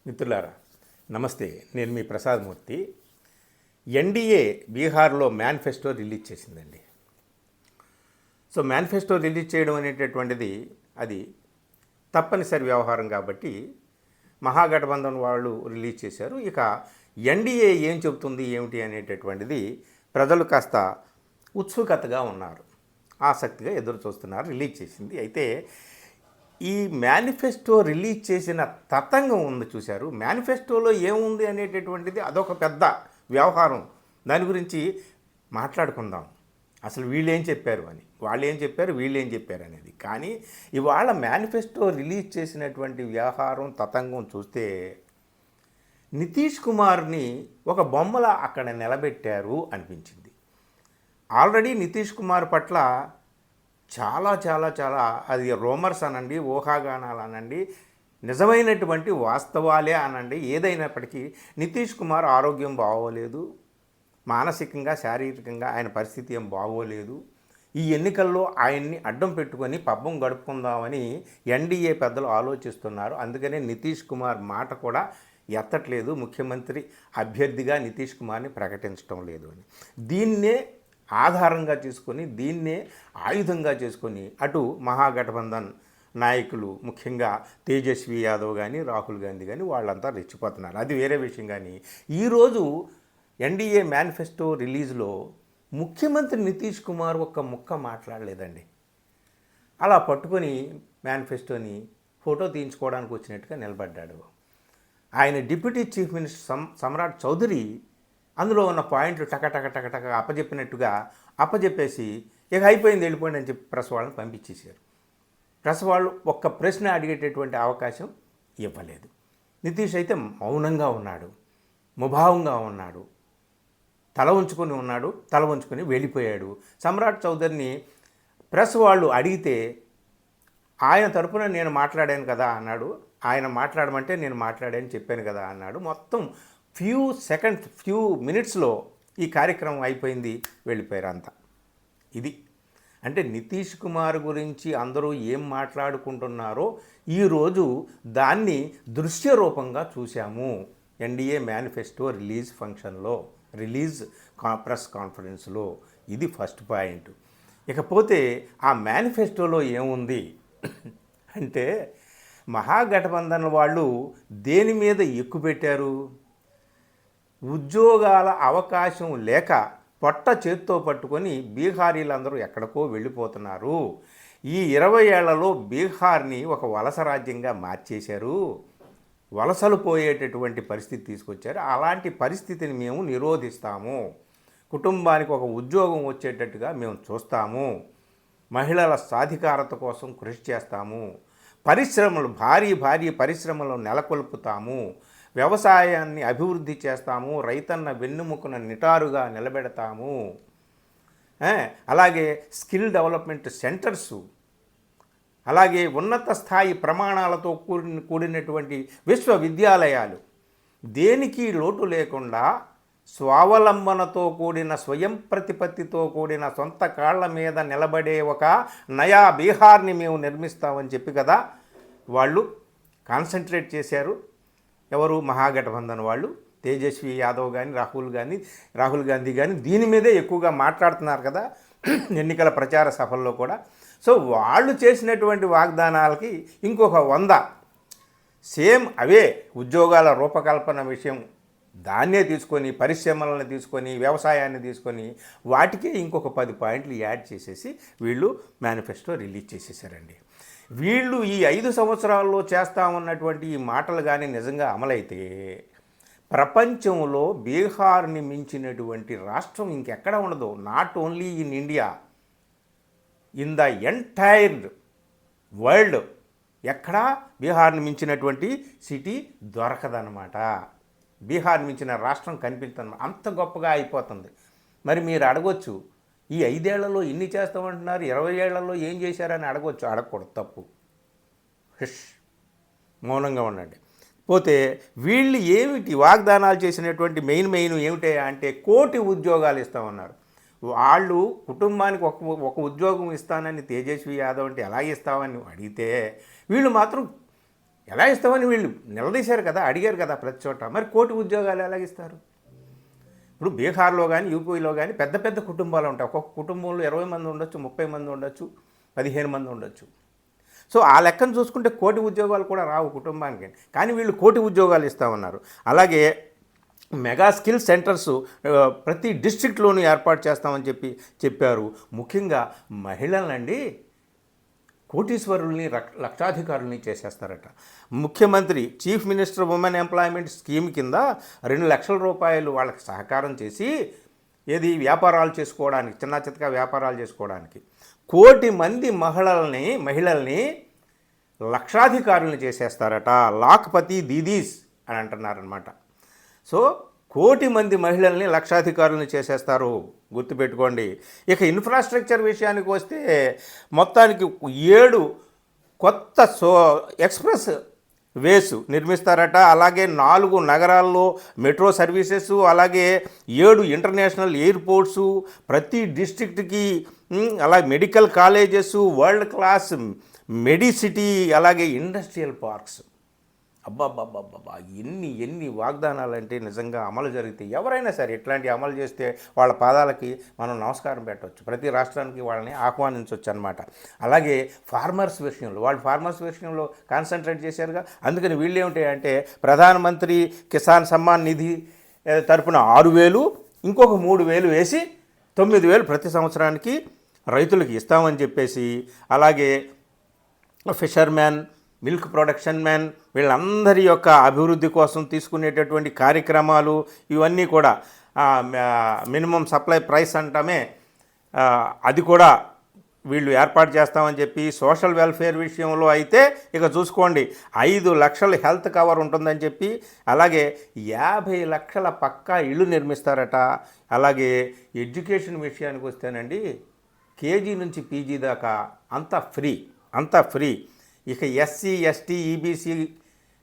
మిత్రులారా నమస్తే. నేను మీ ప్రసాద్ మూర్తి. ఎన్డీఏ బీహార్లో మేనిఫెస్టో రిలీజ్ చేసిందండి. సో మేనిఫెస్టో రిలీజ్ చేయడం అనేటటువంటిది అది తప్పనిసరి వ్యవహారం కాబట్టి మహాగఠబంధన్ వాళ్ళు రిలీజ్ చేశారు. ఇక ఎన్డీఏ ఏం చెబుతుంది ఏమిటి అనేటటువంటిది ప్రజలు కాస్త ఉత్సుకతగా ఉన్నారు, ఆసక్తిగా ఎదురు చూస్తున్నారు. రిలీజ్ చేసింది. అయితే ఈ మేనిఫెస్టో రిలీజ్ చేసిన తతంగం ఉంది చూశారు. మేనిఫెస్టోలో ఏముంది అనేటటువంటిది అదొక పెద్ద వ్యవహారం. దాని గురించి మాట్లాడుకుందాం. అసలు వీళ్ళు ఏం చెప్పారు అని, వాళ్ళు ఏం చెప్పారు, వీళ్ళు ఏం చెప్పారు అనేది. కానీ ఇవాళ మేనిఫెస్టో రిలీజ్ చేసినటువంటి వ్యవహారం తతంగం చూస్తే నితీష్ కుమార్ని ఒక బొమ్మలా అక్కడ నిలబెట్టారు అనిపించింది. ఆల్రెడీ నితీష్ కుమార్ పట్ల చాలా చాలా చాలా అది రూమర్స్ అనండి, ఊహాగానాలు అనండి, నిజమైనటువంటి వాస్తవాలే అనండి, ఏదైనప్పటికీ నితీష్ కుమార్ ఆరోగ్యం బాగోలేదు, మానసికంగా శారీరకంగా ఆయన పరిస్థితి ఏం బాగోలేదు. ఈ ఎన్నికల్లో ఆయన్ని అడ్డం పెట్టుకొని పబ్బం గడుపుకుందామని ఎన్డీఏ పెద్దలు ఆలోచిస్తున్నారు. అందుకనే నితీష్ కుమార్ మాట కూడా ఎత్తట్లేదు, ముఖ్యమంత్రి అభ్యర్థిగా నితీష్ కుమార్ని ప్రకటించడం లేదు అని. దీన్నే ఆధారంగా చేసుకొని, దీన్నే ఆయుధంగా చేసుకొని అటు మహాగఠబంధన్ నాయకులు, ముఖ్యంగా తేజస్వి యాదవ్ కానీ, రాహుల్ గాంధీ కానీ వాళ్ళంతా రెచ్చిపోతున్నారు. అది వేరే విషయం. కానీ ఈరోజు ఎన్డీఏ మేనిఫెస్టో రిలీజ్లో ముఖ్యమంత్రి నితీష్ కుమార్ ఒక్క ముక్క మాట్లాడలేదండి. అలా పట్టుకొని మేనిఫెస్టోని ఫోటో తీయించుకోవడానికి వచ్చినట్టుగా నిలబడ్డాడు. ఆయన డిప్యూటీ చీఫ్ మినిస్టర్ సమ్రాట్ చౌదరి అందులో ఉన్న పాయింట్లు టక అప్పజెప్పినట్టుగా అప్పజెప్పేసి ఇక అయిపోయింది, వెళ్ళిపోయింది అని చెప్పి ప్రెస్ వాళ్ళని పంపించేశారు. ప్రెస్ వాళ్ళు ఒక్క ప్రశ్న అడిగేటటువంటి అవకాశం ఇవ్వలేదు. నితీష్ అయితే మౌనంగా ఉన్నాడు, ముభావంగా ఉన్నాడు, తల ఉంచుకొని వెళ్ళిపోయాడు. సమ్రాట్ చౌదరిని ప్రెస్ వాళ్ళు అడిగితే ఆయన తరపున నేను మాట్లాడాను కదా అన్నాడు. ఆయన మాట్లాడమంటే నేను మాట్లాడాను చెప్పాను కదా అన్నాడు. మొత్తం ఫ్యూ మినిట్స్లో ఈ కార్యక్రమం అయిపోయింది, వెళ్ళిపోయారు అంతా. ఇది అంటే నితీష్ కుమార్ గురించి అందరూ ఏం మాట్లాడుకుంటున్నారో ఈరోజు దాన్ని దృశ్య రూపంగా చూశాము ఎన్డీఏ మేనిఫెస్టో రిలీజ్ ఫంక్షన్లో, ప్రెస్ కాన్ఫరెన్స్లో. ఇది ఫస్ట్ పాయింట్. ఇకపోతే ఆ మేనిఫెస్టోలో ఏముంది అంటే మహాగఠబంధన్ వాళ్ళు దేని మీద ఎక్కుపెట్టారు? ఉద్యోగాల అవకాశం లేక పొట్ట చేత్తో పట్టుకొని బీహారీలందరూ ఎక్కడికో వెళ్ళిపోతున్నారు. ఈ 20 ఏళ్లలో బీహార్ని ఒక వలస రాజ్యంగా మార్చేశారు, వలసలు పోయేటటువంటి పరిస్థితి తీసుకొచ్చారు. అలాంటి పరిస్థితిని మేము నిరోధిస్తాము, కుటుంబానికి ఒక ఉద్యోగం వచ్చేటట్టుగా మేము చూస్తాము, మహిళల సాధికారత కోసం కృషి చేస్తాము, పరిశ్రమలు భారీ పరిశ్రమలు నెలకొల్పుతాము, వ్యవసాయాన్ని అభివృద్ధి చేస్తాము, రైతన్న వెన్నుముకను నిటారుగా నిలబెడతాము, అలాగే స్కిల్ డెవలప్మెంట్ సెంటర్సు, అలాగే ఉన్నత స్థాయి ప్రమాణాలతో కూడినటువంటి విశ్వవిద్యాలయాలు, దేనికి లోటు లేకుండా స్వావలంబనతో కూడిన స్వయం ప్రతిపత్తితో కూడిన సొంత కాళ్ల మీద నిలబడే ఒక నయా బీహార్ని మేము నిర్మిస్తామని చెప్పి కదా వాళ్ళు కాన్సన్ట్రేట్ చేశారు. ఎవరు? మహాగఠబంధన్ వాళ్ళు, తేజస్వి యాదవ్ కానీ, రాహుల్ గాంధీ కానీ దీని మీదే ఎక్కువగా మాట్లాడుతున్నారు కదా ఎన్నికల ప్రచార సభల్లో కూడా. సో వాళ్ళు చేసినటువంటి వాగ్దానాలకి ఇంకొక 100 సేమ్ అవే ఉద్యోగాల రూపకల్పన విషయం, దాన్నే తీసుకొని, పరిశ్రమలను తీసుకొని, వ్యవసాయాన్ని తీసుకొని వాటికే ఇంకొక 10 పాయింట్లు యాడ్ చేసేసి వీళ్ళు మేనిఫెస్టో రిలీజ్ చేసేసారండి. వీళ్ళు ఈ 5 సంవత్సరాల్లో చేస్తామన్నటువంటి ఈ మాటలు కానీ నిజంగా అమలైతే ప్రపంచంలో బీహార్ని మించినటువంటి రాష్ట్రం ఇంకెక్కడ ఉండదు. Not only in India, in the entire world ఎక్కడా బీహార్ని మించినటువంటి సిటీ దొరకదన్నమాట. బీహార్ మించిన రాష్ట్రం కనిపిస్తుంది, అంత గొప్పగా అయిపోతుంది. మరి మీరు అడగొచ్చు, ఈ 5 ఏళ్లలో ఇన్ని చేస్తామంటున్నారు, 20 ఏళ్లలో ఏం చేశారని అడగొచ్చు. అడగకూడదు, తప్పు. మౌనంగా ఉండండి. పోతే వీళ్ళు ఏమిటి వాగ్దానాలు చేసినటువంటి మెయిన్ ఏమిటా అంటే 1 కోటి ఉద్యోగాలు ఇస్తామన్నారు. వాళ్ళు కుటుంబానికి ఒక ఉద్యోగం ఇస్తానని తేజస్వి యాదవ్ అంటే ఎలా ఇస్తామని అడిగితే వీళ్ళు మాత్రం ఎలా ఇస్తామని వీళ్ళు నిలదీశారు కదా, అడిగారు కదా ప్రతి చోట. మరి కోటి ఉద్యోగాలు ఎలాగిస్తారు? ఇప్పుడు బీహార్లో కానీ యూపీలో కానీ పెద్ద పెద్ద కుటుంబాలు ఉంటాయి. ఒక్కొక్క కుటుంబంలో 20 మంది ఉండొచ్చు, 30 మంది ఉండొచ్చు, 15 మంది ఉండొచ్చు. సో ఆ లెక్కను చూసుకుంటే కోటి ఉద్యోగాలు కూడా రావు కుటుంబానికి. కానీ వీళ్ళు కోటి ఉద్యోగాలు ఇస్తామన్నారు. అలాగే మెగా స్కిల్ సెంటర్స్ ప్రతి డిస్ట్రిక్ట్లోనూ ఏర్పాటు చేస్తామని చెప్పారు. ముఖ్యంగా మహిళలండి కోటీశ్వరుల్ని లక్షాధికారుల్ని చేసేస్తారట. ముఖ్యమంత్రి chief minister women employment scheme కింద 2 లక్షల రూపాయలు వాళ్ళకి సహకారం చేసి ఏది వ్యాపారాలు చేసుకోవడానికి, చిన్న చితక వ్యాపారాలు చేసుకోవడానికి 1 కోటి మంది మహిళల్ని లక్షాధికారుల్ని చేసేస్తారట. లాఖ్పతి దీదీస్ అని అంటున్నారనమాట. సో 1 కోటి మంది మహిళల్ని లక్షాధికారులను చేసేస్తారు, గుర్తుపెట్టుకోండి. ఇక ఇన్ఫ్రాస్ట్రక్చర్ విషయానికి వస్తే మొత్తానికి 7 కొత్త ఎక్స్ప్రెస్ వేస్ నిర్మిస్తారట. అలాగే 4 నగరాల్లో మెట్రో సర్వీసెస్, అలాగే 7 ఇంటర్నేషనల్ ఎయిర్పోర్ట్సు, ప్రతి డిస్ట్రిక్ట్కి అలాగే medical colleges, world class Medicity, అలాగే ఇండస్ట్రియల్ పార్క్స్. అబ్బాబ్బాబ్బాబ్బా, ఎన్ని వాగ్దానాలు అంటే నిజంగా అమలు జరిగితే ఎవరైనా సరే ఇట్లాంటి అమలు చేస్తే వాళ్ళ పాదాలకి మనం నమస్కారం పెట్టవచ్చు. ప్రతి రాష్ట్రానికి వాళ్ళని ఆహ్వానించవచ్చు అనమాట. అలాగే ఫార్మర్స్ విషయంలో కాన్సన్ట్రేట్ చేశారుగా. అందుకని వీళ్ళు ఏమిటంటే ప్రధానమంత్రి కిసాన్ సమ్మాన్ నిధి తరపున 6,000, ఇంకొక 3,000 వేసి 9,000 ప్రతి సంవత్సరానికి రైతులకు ఇస్తామని చెప్పేసి, అలాగే ఫిషర్మ్యాన్, మిల్క్ ప్రొడక్షన్ మ్యాన్ వీళ్ళందరి యొక్క అభివృద్ధి కోసం తీసుకునేటటువంటి కార్యక్రమాలు ఇవన్నీ కూడా మినిమం సప్లై ప్రైస్ అంటామే, అది కూడా వీళ్ళు ఏర్పాటు చేస్తామని చెప్పి, సోషల్ వెల్ఫేర్ విషయంలో అయితే ఇక చూసుకోండి 5 లక్షల హెల్త్ కవర్ ఉంటుందని చెప్పి, అలాగే 50 లక్షల పక్కా ఇళ్ళు నిర్మిస్తారట. అలాగే ఎడ్యుకేషన్ విషయానికి వస్తేనండి కేజీ నుంచి పీజీ దాకా అంతా ఫ్రీ. ఇక ఎస్సీ, ఎస్టీ, ఈబీసీ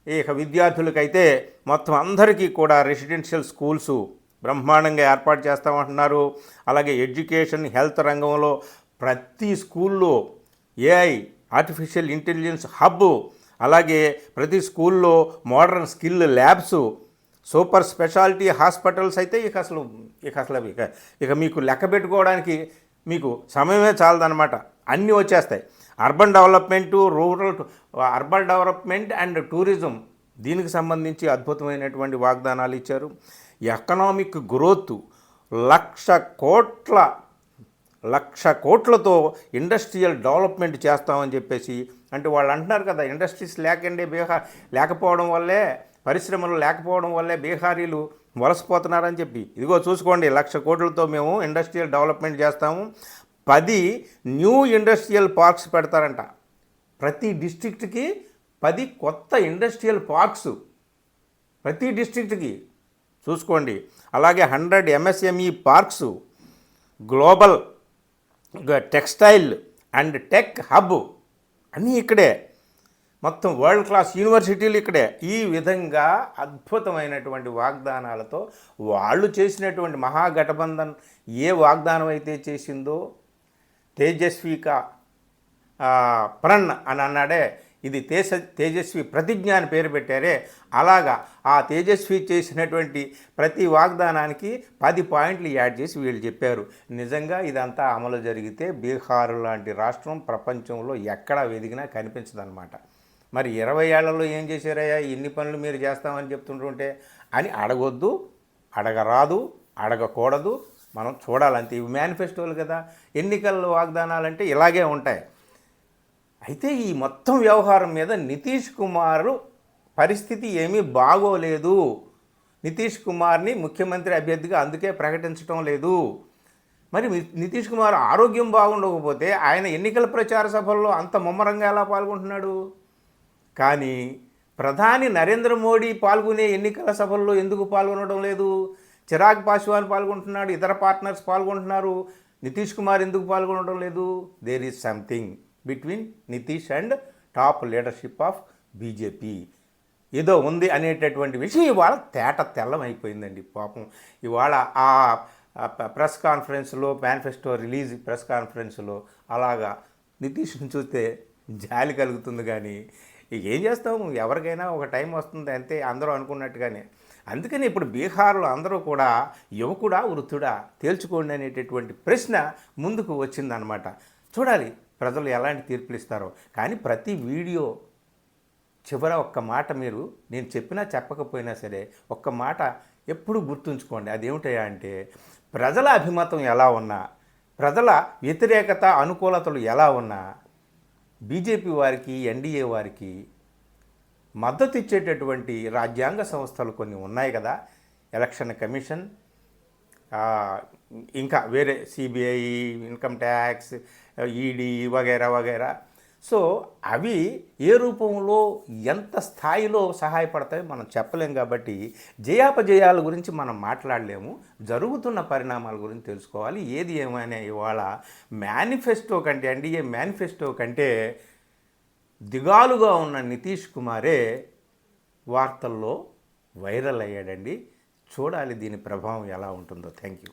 ఇక విద్యార్థులకైతే మొత్తం అందరికీ కూడా రెసిడెన్షియల్ స్కూల్స్ బ్రహ్మాండంగా ఏర్పాటు చేస్తామంటున్నారు. అలాగే ఎడ్యుకేషన్, హెల్త్ రంగంలో ప్రతి స్కూల్లో ఏఐ, ఆర్టిఫిషియల్ ఇంటెలిజెన్స్ హబ్, అలాగే ప్రతి స్కూల్లో modern skill labs, super speciality hospitals అయితే ఇక మీకు లెక్క పెట్టుకోవడానికి మీకు సమయమే చాలదన్నమాట. అన్నీ వచ్చేస్తాయి. అర్బన్ డెవలప్మెంట్ అండ్ టూరిజం, దీనికి సంబంధించి అద్భుతమైనటువంటి వాగ్దానాలు ఇచ్చారు. ఎకనామిక్ గ్రోత్ 1,00,00,000 కోట్లతో ఇండస్ట్రియల్ డెవలప్మెంట్ చేస్తామని చెప్పేసి, అంటే వాళ్ళు అంటున్నారు కదా ఇండస్ట్రీస్ లేకపోవడం వల్లే, పరిశ్రమలు లేకపోవడం వల్లే బీహారీలు వలసపోతున్నారని చెప్పి. ఇదిగో చూసుకోండి 1,00,00,000 కోట్లతో మేము ఇండస్ట్రియల్ డెవలప్మెంట్ చేస్తాము. 10 న్యూ ఇండస్ట్రియల్ పార్క్స్ పెడతారంట. ప్రతి డిస్ట్రిక్ట్కి 10 కొత్త ఇండస్ట్రియల్ పార్క్స్ ప్రతి డిస్ట్రిక్ట్కి చూసుకోండి. అలాగే 100 MSME parks, global textile and tech hub అన్నీ ఇక్కడే, మొత్తం వరల్డ్ క్లాస్ యూనివర్సిటీలు ఇక్కడే. ఈ విధంగా అద్భుతమైనటువంటి వాగ్దానాలతో వాళ్ళు చేసినటువంటి మహాగఠబంధన్ ఏ వాగ్దానం అయితే చేసిందో, తేజస్విక ప్రణ్ అని అన్నాడే, ఇది తేజస్వి ప్రతిజ్ఞ అని పేరు పెట్టారే, అలాగా ఆ తేజస్వి చేసినటువంటి ప్రతి వాగ్దానానికి 10 పాయింట్లు యాడ్ చేసి వీళ్ళు చెప్పారు. నిజంగా ఇదంతా అమలు జరిగితే బీహార్ లాంటి రాష్ట్రం ప్రపంచంలో ఎక్కడా వెదిగినా కనిపించదన్నమాట. మరి 20 ఏళ్లలో ఏం చేశారయ్యా, ఇన్ని పనులు మీరు చేస్తామని చెప్తుంటుంటే అని అడగొద్దు, అడగరాదు, అడగకూడదు, మనం చూడాలంతే. ఇవి మేనిఫెస్టోలు కదా, ఎన్నికల వాగ్దానాలంటే ఇలాగే ఉంటాయి. అయితే ఈ మొత్తం వ్యవహారం మీద నితీష్ కుమార్ పరిస్థితి ఏమీ బాగోలేదు. నితీష్ కుమార్ని ముఖ్యమంత్రి అభ్యర్థిగా అందుకే ప్రకటించడం లేదు. మరి నితీష్ కుమార్ ఆరోగ్యం బాగుండకపోతే ఆయన ఎన్నికల ప్రచార సభల్లో అంత ముమ్మరంగా ఎలా పాల్గొంటున్నాడు? కానీ ప్రధాని నరేంద్ర మోడీ పాల్గొనే ఎన్నికల సభల్లో ఎందుకు పాల్గొనడం లేదు? చిరాగ్ పాస్వాన్ పాల్గొంటున్నాడు, ఇతర పార్ట్నర్స్ పాల్గొంటున్నారు, నితీష్ కుమార్ ఎందుకు పాల్గొనడం లేదు? There is something between Nitish and top leadership of BJP. ఏదో ఉంది అనేటటువంటి విషయం ఇవాళ తెల్లమైపోయిందండి. పాపం ఇవాళ ఆ ప్రెస్ కాన్ఫరెన్స్లో, మేనిఫెస్టో రిలీజ్ ప్రెస్ కాన్ఫరెన్స్లో అలాగా నితీష్ని చూస్తే జాలి కలుగుతుంది. కానీ ఇక ఏం చేస్తాము, ఎవరికైనా ఒక టైం వస్తుంది అంతే, అందరూ అనుకున్నట్టుగానే. అందుకని ఇప్పుడు బీహార్లో అందరూ కూడా యువకుడా వృద్ధుడా తేల్చుకోండి అనేటటువంటి ప్రశ్న ముందుకు వచ్చిందనమాట. చూడాలి ప్రజలు ఎలాంటి తీర్పులు ఇస్తారో. కానీ ప్రతి వీడియో చివర ఒక్క మాట మీరు, నేను చెప్పినా చెప్పకపోయినా సరే ఒక్క మాట ఎప్పుడు గుర్తుంచుకోండి. అదేమిటయా అంటే, ప్రజల అభిమతం ఎలా ఉన్నా, ప్రజల వ్యతిరేకత అనుకూలతలు ఎలా ఉన్నా, బీజేపీ వారికి ఎన్డీఏ వారికి మద్దతు ఇచ్చేటటువంటి రాజ్యాంగ సంస్థలు కొన్ని ఉన్నాయి కదా, ఎలక్షన్ కమిషన్, ఇంకా వేరే సిబిఐ, ఇన్కమ్ ట్యాక్స్, ఈడీ వగైరా వగైరా. సో అవి ఏ రూపంలో ఎంత స్థాయిలో సహాయపడతాయో మనం చెప్పలేం. కాబట్టి జయాపజయాల గురించి మనం మాట్లాడలేము, జరుగుతున్న పరిణామాల గురించి తెలుసుకోవాలి. ఏది ఏమైనా ఇవాళ మేనిఫెస్టో కంటే, ఎన్డీఏ మేనిఫెస్టో కంటే దిగాలుగా ఉన్న నితీష్ కుమారే వార్తల్లో వైరల్ అయ్యాడండి. చూడాలి దీని ప్రభావం ఎలా ఉంటుందో. Thank you.